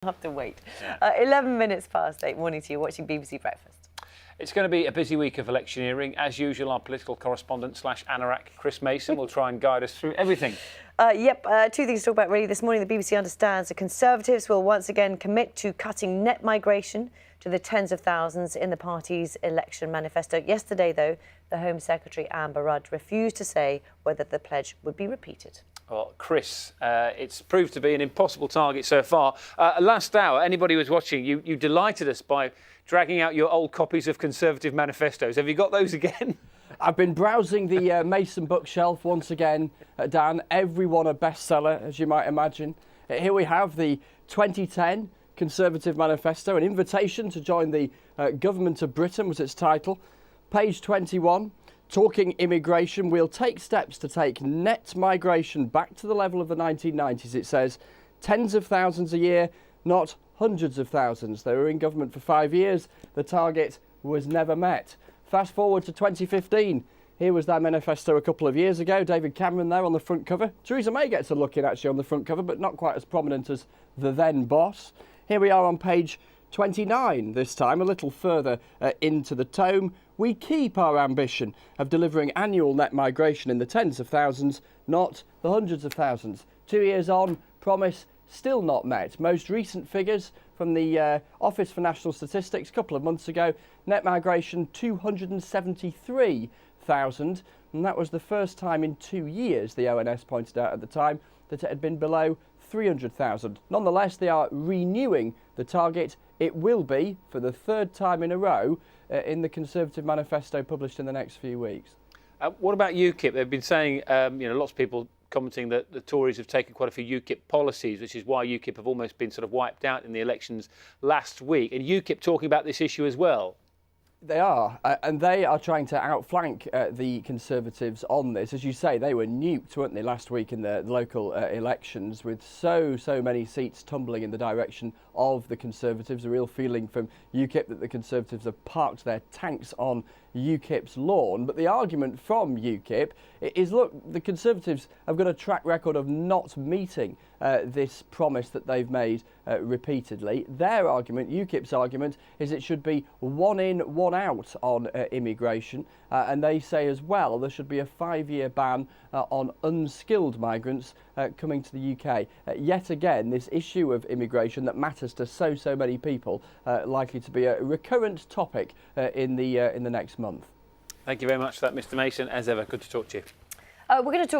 Have to wait. Yeah. 11 minutes past 8. Morning to you, watching BBC Breakfast. It's going to be a busy week of electioneering. As usual, our political correspondent / anorak, Chris Mason, will try and guide us through everything. Two things to talk about really this morning. The BBC understands the Conservatives will once again commit to cutting net migration to the tens of thousands in the party's election manifesto. Yesterday, though, the Home Secretary, Amber Rudd, refused to say whether the pledge would be repeated. Well, Chris, it's proved to be an impossible target so far. Last hour, anybody who was watching, you delighted us by dragging out your old copies of Conservative manifestos. Have you got those again? I've been browsing the Mason bookshelf once again, Dan. Every one a bestseller, as you might imagine. Here we have the 2010 Conservative Manifesto, an invitation to join the Government of Britain was its title. Page 21. Talking immigration, we'll take steps to take net migration back to the level of the 1990s. It says tens of thousands a year, not hundreds of thousands. They were in government for 5 years. The target was never met. Fast forward to 2015. Here was their manifesto a couple of years ago. David Cameron there on the front cover. Theresa May gets a look in actually on the front cover, but not quite as prominent as the then boss. Here we are on page 29 this time, a little further into the tome. We keep our ambition of delivering annual net migration in the tens of thousands, not the hundreds of thousands. 2 years on, promise still not met. Most recent figures from the Office for National Statistics a couple of months ago, net migration 273,000, and that was the first time in 2 years, the ONS pointed out at the time, that it had been below 300,000. Nonetheless, they are renewing the target. It will be, for the third time in a row, in the Conservative manifesto published in the next few weeks. What about UKIP? They've been saying, lots of people commenting that the Tories have taken quite a few UKIP policies, which is why UKIP have almost been sort of wiped out in the elections last week. And UKIP talking about this issue as well. They are, and they are trying to outflank the Conservatives on this. As you say, they were nuked, weren't they, last week in the local elections, with so many seats tumbling in the direction of the Conservatives. A real feeling from UKIP that the Conservatives have parked their tanks on UKIP's lawn. But the argument from UKIP is, look, the Conservatives have got a track record of not meeting this promise that they've made repeatedly. Their argument, UKIP's argument, is it should be one in, one out on immigration. And they say as well there should be a 5-year ban on unskilled migrants coming to the UK. Yet again, this issue of immigration that matters to so many people likely to be a recurrent topic in the next month. Thank you very much for that, Mr. Mason. As ever, good to talk to you. We're going to talk